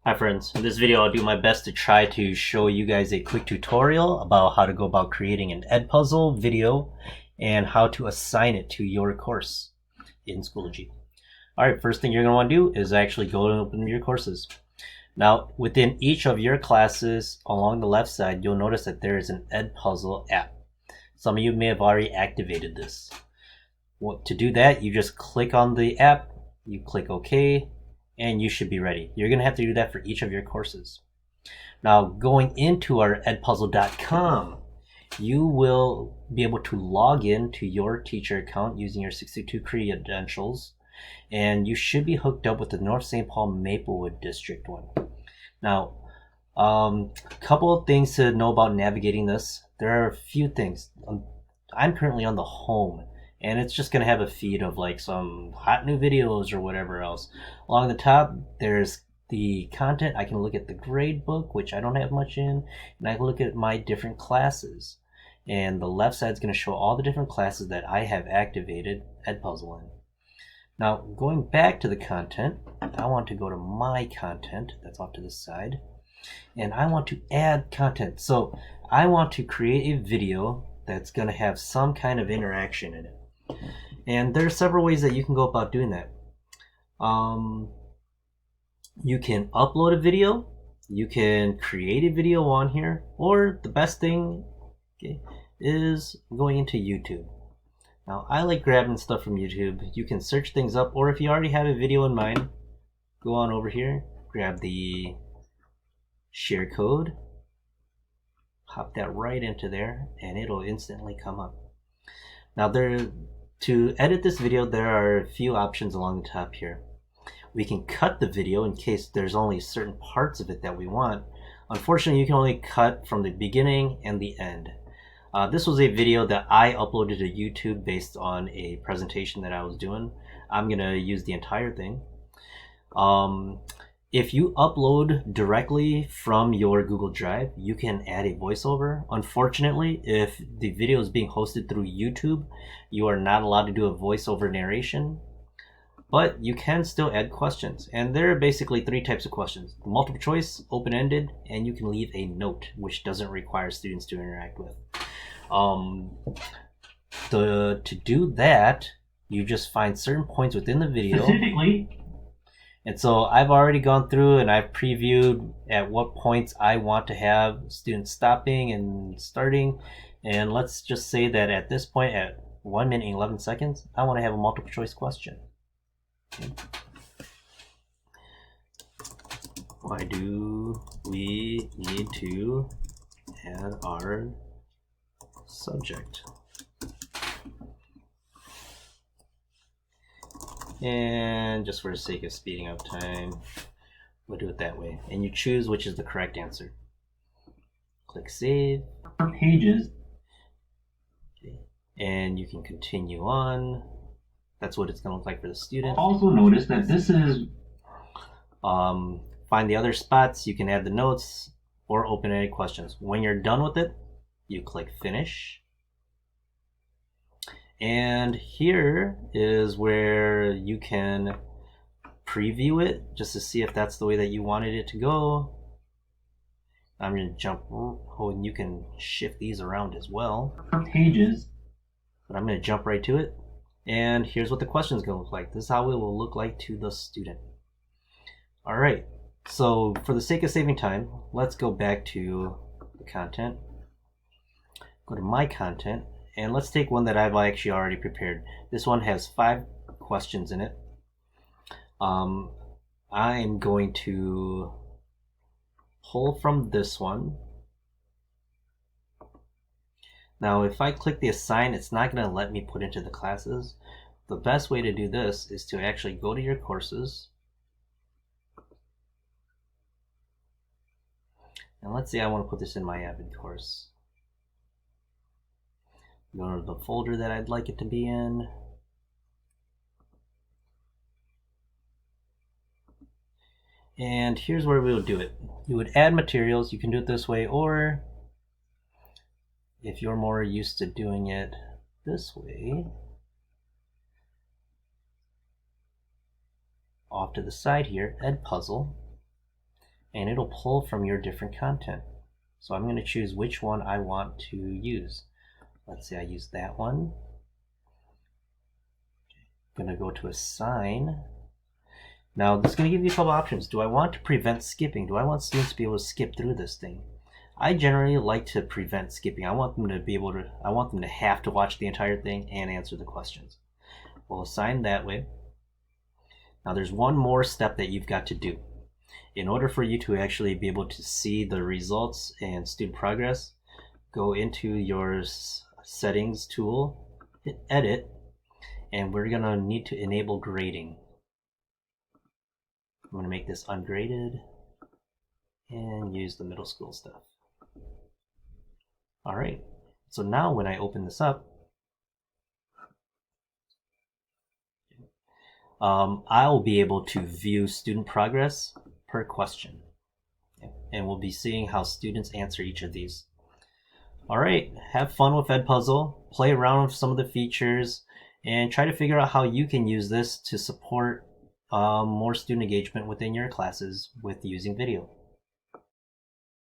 Hi friends, in this video I'll do my best to try to show you guys a quick tutorial about how to go about creating an EDpuzzle video and how to assign it to your course in Schoology. Alright, first thing you're going to want to do is actually go and open your courses. Now within each of your classes along the left side you'll notice that there is an EDpuzzle app. Some of you may have already activated this. To do that, you just click on the app, you click OK, and you should be ready. You're going to have to do that for each of your courses. Now, going into our edpuzzle.com, you will be able to log in to your teacher account using your 62 credentials, and you should be hooked up with the North St. Paul Maplewood District one. Now, a couple of things to know about navigating this. There are a few things. I'm currently on the home, and it's just going to have a feed of like some hot new videos or whatever else. Along the top, there's the content. I can look at the grade book, which I don't have much in, and I can look at my different classes. And the left side is going to show all the different classes that I have activated EDpuzzle in. Now, going back to the content, I want to go to my content. That's off to the side. And I want to add content. So I want to create a video that's going to have some kind of interaction in it. And there are several ways that you can go about doing that. You can upload a video, you can create a video on here, or the best thing is going into YouTube. Now I like grabbing stuff from YouTube. You can search things up, or if you already have a video in mind, go on over here, grab the share code, pop that right into there, and it'll instantly come up. Now to edit this video, there are a few options along the top here. We can cut the video in case there's only certain parts of it that we want. Unfortunately, you can only cut from the beginning and the end. This was a video that I uploaded to YouTube based on a presentation that I was doing. I'm going to use the entire thing. If you upload directly from your Google Drive, you can add a voiceover. Unfortunately, if the video is being hosted through YouTube, you are not allowed to do a voiceover narration, but you can still add questions. And there are basically three types of questions: multiple choice, open-ended, and you can leave a note, which doesn't require students to interact with. To do that, you just find certain points within the video. Specifically. And so I've already gone through and I've previewed at what points I want to have students stopping and starting. And let's just say that at this point, at 1 minute and 11 seconds, I want to have a multiple choice question. Okay. Why do we need to add our subject? And just for the sake of speeding up time, we'll do it that way. And you choose which is the correct answer. Click save. Pages. Okay. And you can continue on. That's what it's going to look like for the student. Also notice that this is... Find the other spots. You can add the notes or open any questions. When you're done with it, you click finish. And here is where you can preview it just to see if that's the way that you wanted it to go. I'm going to jump, and you can shift these around as well. Pages. But I'm going to jump right to it. And here's what the question is going to look like. This is how it will look like to the student. All right. So for the sake of saving time, let's go back to the content. Go to my content. And let's take one that I've actually already prepared. This one has 5 questions in it. I'm going to pull from this one. Now, if I click the assign, it's not going to let me put into the classes. The best way to do this is to actually go to your courses. And let's say I want to put this in my Avid course. Go to the folder that I'd like it to be in. And here's where we'll do it. You would add materials. You can do it this way, or if you're more used to doing it this way, off to the side here, EDpuzzle, and it'll pull from your different content. So I'm going to choose which one I want to use. Let's say I use that one. I'm going to go to assign. Now this is going to give you a couple options. Do I want to prevent skipping? Do I want students to be able to skip through this thing? I generally like to prevent skipping. I want them to have to watch the entire thing and answer the questions. We'll assign that way. Now there's one more step that you've got to do. In order for you to actually be able to see the results and student progress, go into your settings tool, hit edit, and we're going to need to enable grading. I'm going to make this ungraded and use the middle school stuff. All right, so now when I open this up, I'll be able to view student progress per question. And we'll be seeing how students answer each of these. All right, have fun with EDpuzzle, play around with some of the features, and try to figure out how you can use this to support more student engagement within your classes with using video.